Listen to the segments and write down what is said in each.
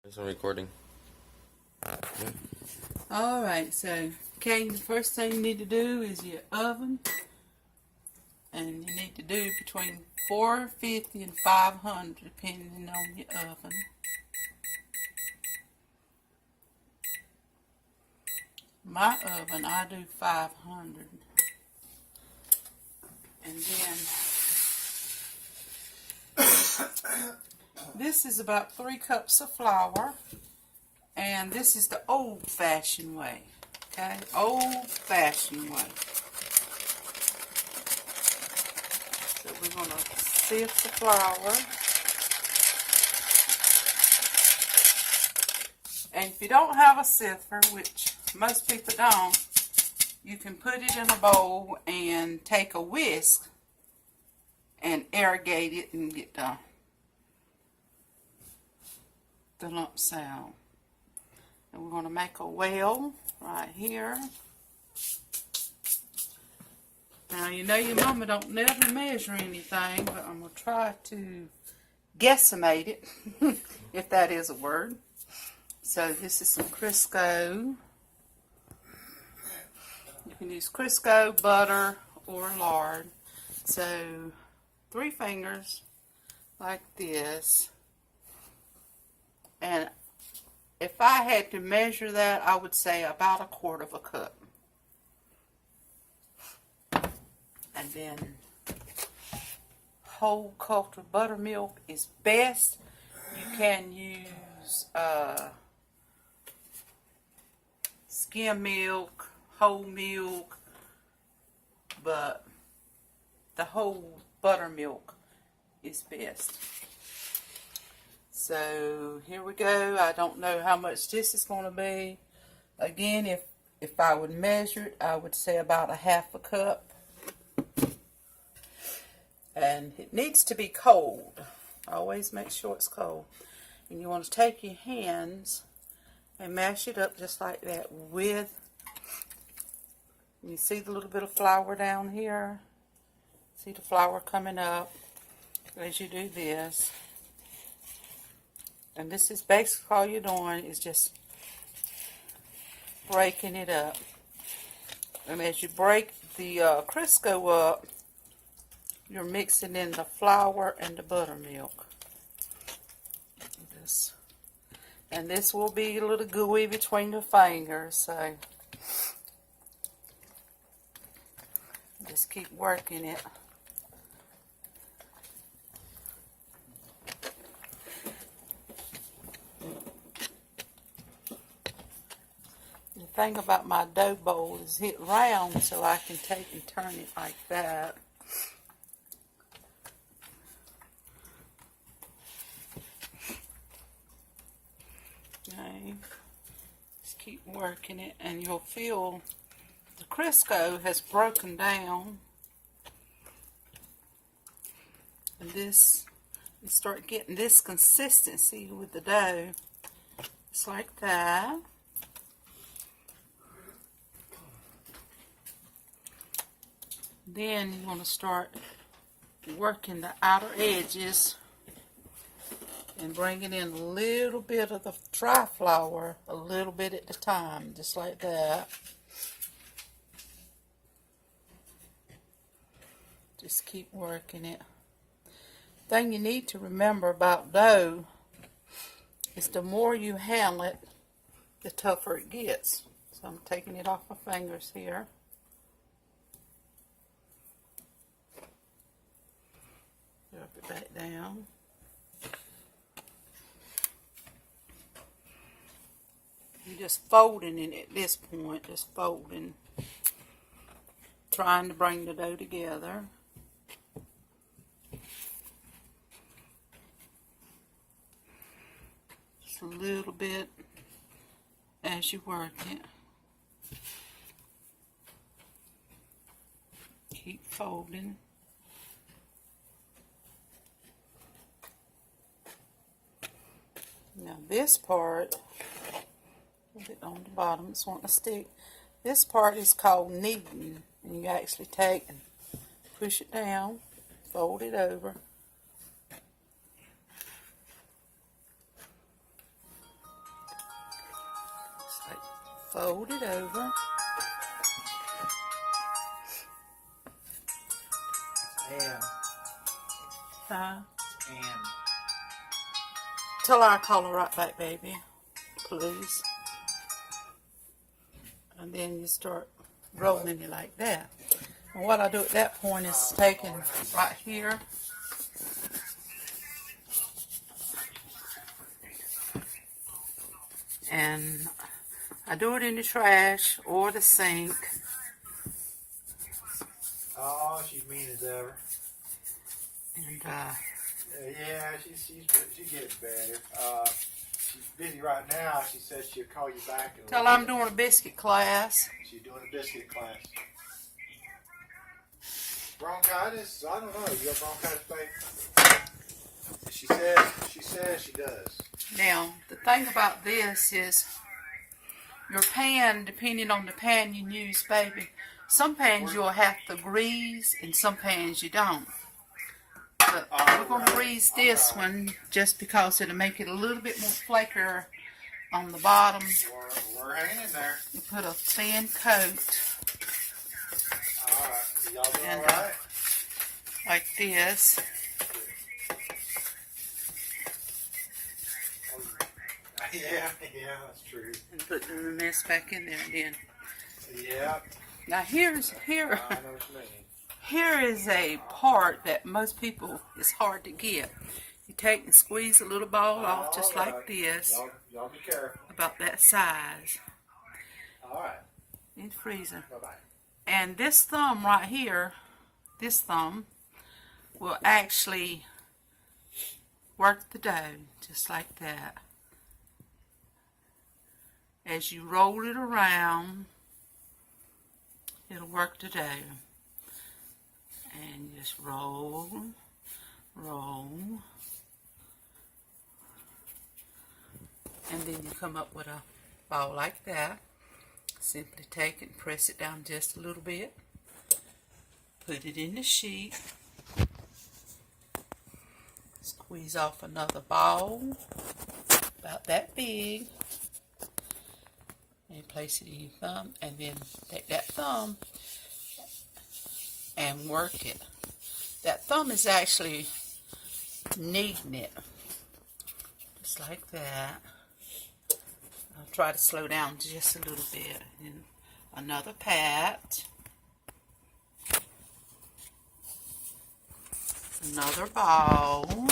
It's recording. Alright, so okay, the first thing you need to do is your oven, and you need to do between 450 and 500 depending on your oven. My oven, I do 500. And then this is about 3 cups of flour. And this is the old-fashioned way, okay? Old-fashioned way. So we're going to sift the flour. And if you don't have a sifter, which most people don't, you can put it in a bowl and take a whisk and irrigate it and get the lumps out. And we're going to make a well right here. Now, you know your mama don't never measure anything, but I'm going to try to guesstimate it, if that is a word. So this is some Crisco. You can use Crisco, butter, or lard. So 3 fingers like this. And if I had to measure that, I would say about 1/4 cup. And then whole cultured buttermilk is best. You can use skim milk, whole milk, but the whole buttermilk is best. So here we go. I don't know how much this is going to be. Again, if I would measure it, I would say about 1/2 cup. And it needs to be cold. Always make sure it's cold. And you want to take your hands and mash it up just like that with, you see the little bit of flour down here? See the flour coming up as you do this. And this is basically all you're doing is just breaking it up. And as you break the Crisco up, you're mixing in the flour and the buttermilk. And this will be a little gooey between the fingers, so just keep working it. The thing about my dough bowl is it's round, so I can take and turn it like that. Okay, just keep working it, and you'll feel the Crisco has broken down. And this, you start getting this consistency with the dough. It's like that. Then you want to start working the outer edges and bringing in a little bit of the dry flour, a little bit at a time, just like that. Just keep working it. Thing you need to remember about dough is the more you handle it, the tougher it gets. So I'm taking it off my fingers here. Drop it back down. You're just folding it at this point, just folding, trying to bring the dough together. Just a little bit as you work it. Keep folding. Now this part, put it on the bottom, it's wanting to stick. This part is called kneading, and you actually take and push it down, fold it over, Fold it over. And. Huh? And. Tell her I'll call her right back, baby. Please. And then you start rolling it like that. And what I do at that point is taking right here. And I do it in the trash or the sink. Oh, she's mean as ever. And yeah, she's getting better. She's busy right now. She says she'll call you back. tell her I'm doing a biscuit class. She's doing a biscuit class. Bronchitis? I don't know. You got bronchitis, babe? She says she does. Now, the thing about this is your pan, depending on the pan you use, baby, some pans you'll have to grease and some pans you don't. But we're going to grease this one just because it'll make it a little bit more flakier on the bottom. We're hanging in there. You put a thin coat. Alright. Y'all doing And alright? like this. Yeah, that's true. And put the mess back in there then. Yeah. Now here. I know what you mean. Here is a part that most people, it's hard to get. You take and squeeze a little ball off just like this. Y'all be careful. About that size. Alright. In the freezer. Bye-bye. And this thumb right here, this thumb, will actually work the dough just like that. As you roll it around, it'll work the dough. And just roll, roll. And then you come up with a ball like that. Simply take it and press it down just a little bit. Put it in the sheet. Squeeze off another ball, about that big. And place it in your thumb. And then take that thumb and work it. That thumb is actually kneading it. Just like that. I'll try to slow down just a little bit. And another pat. Another ball.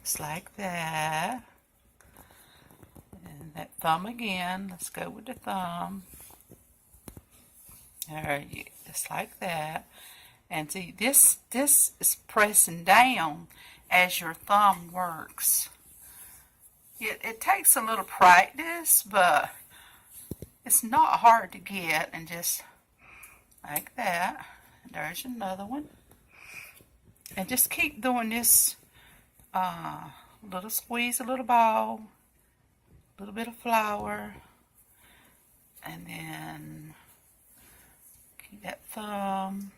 Just like that. And that thumb again. Let's go with the thumb. There you go. Just like that. And see, this is pressing down as your thumb works. It takes a little practice, but it's not hard to get. And just like that. And there's another one. And just keep doing this. Little squeeze, a little ball, a little bit of flour, and then keep that thumb.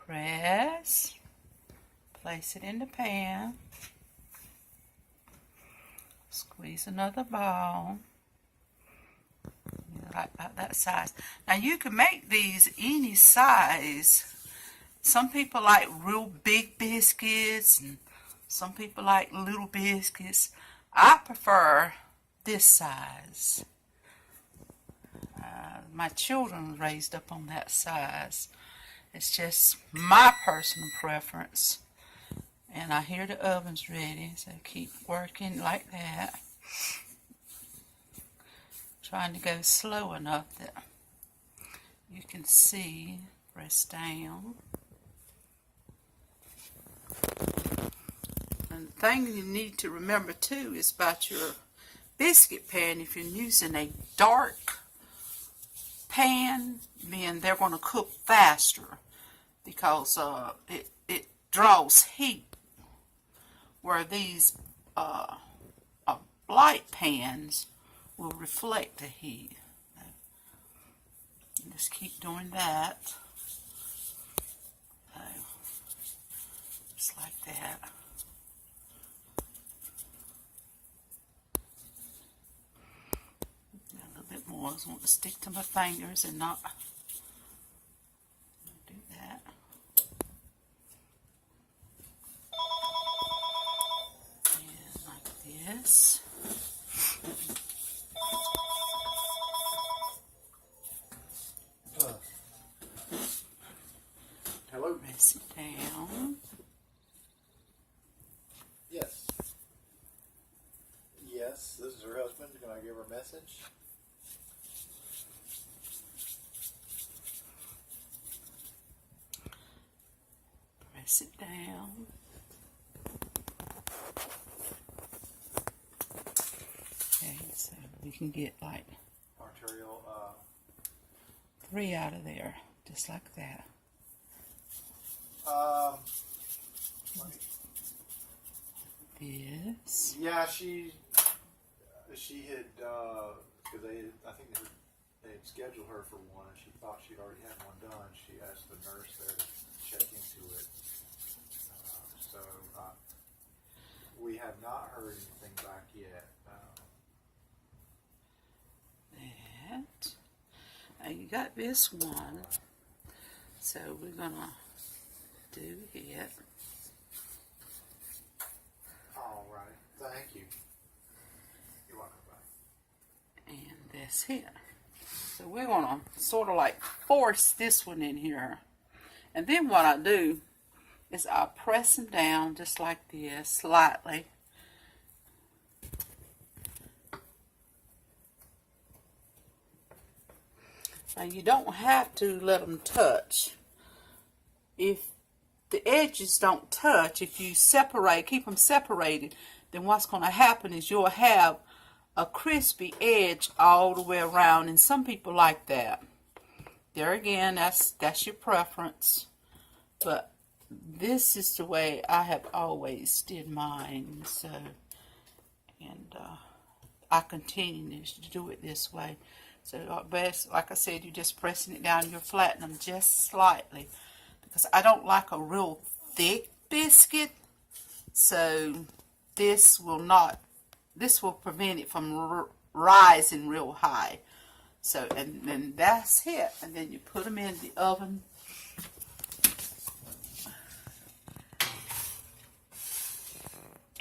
Press, place it in the pan, squeeze another ball, like that size. Now you can make these any size. Some people like real big biscuits, and some people like little biscuits. I prefer this size. My children were raised up on that size. It's just my personal preference. And I hear the oven's ready, so keep working like that. Trying to go slow enough that you can see. Press down. And the thing you need to remember too is about your biscuit pan. If you're using a dark pan, then they're going to cook faster because it draws heat, where these light pans will reflect the heat. Just keep doing that. just like that. A little bit more. I just want to stick to my fingers and not do that. And like this. Hello. Press it down. Yes. Yes, this is her husband. Can I give her a message? Press it down. Okay, so we can get like Arterial, 3 out of there, just like that. This. Yeah, she had, because I think they had scheduled her for one, and she thought she'd already had one done. She asked the nurse there to check into it. So we have not heard anything back yet. That. Now you got this one, so we're gonna do it. All right, thank you. You're welcome. Bye. And that's it. So we're gonna sort of like force this one in here, and then what I do is I press them down just like this, slightly. Now you don't have to let them touch. If the edges don't touch, if you separate, keep them separated, then what's going to happen is you'll have a crispy edge all the way around, and some people like that. There again, that's your preference, but this is the way I have always did mine. So, and I continue to do it this way. So best, like I said, you're just pressing it down, you're flattening them just slightly, because I don't like a real thick biscuit. So this will prevent it from rising real high. So, and then that's it. And then you put them in the oven.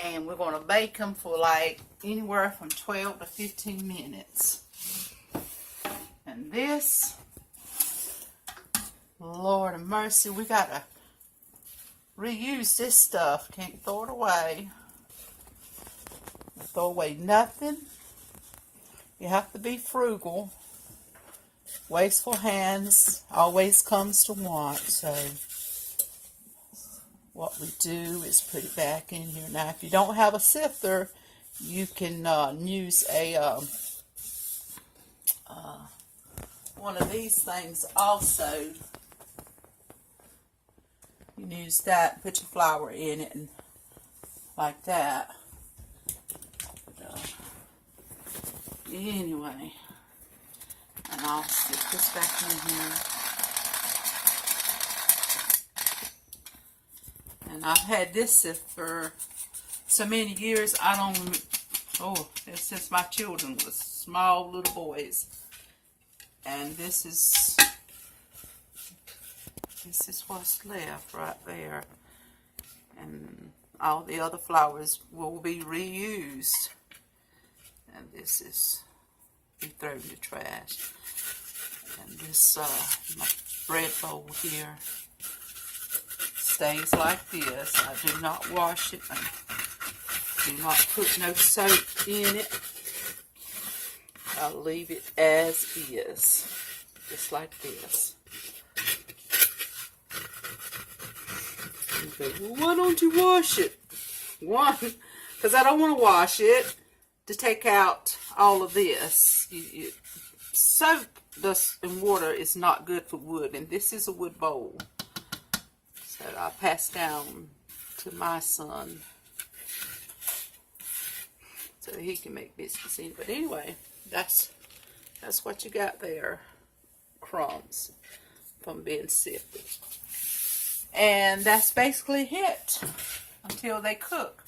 And we're going to bake them for like anywhere from 12 to 15 minutes. And this, Lord of mercy, we got to reuse this stuff. Can't throw it away. Throw away nothing. You have to be frugal. Wasteful hands always comes to want. So what we do is put it back in here. Now, if you don't have a sifter, you can use a one of these things also. You can use that, put your flour in it, and like that. Anyway, and I'll stick this back in here. And I've had this for so many years, I don't, since my children were small little boys. And this is what's left right there. And all the other flours will be reused. And this is be thrown in the trash. And this my bread bowl here stays like this. I do not wash it. I do not put no soap in it. I'll leave it as is, just like this. You go, well, why don't you wash it? One, because I don't want to wash it to take out all of this. Soap and water is not good for wood, and this is a wood bowl. So I pass down to my son so he can make biscuits in it. But anyway, that's what you got there. Crumbs from being sifted. And that's basically it until they cook.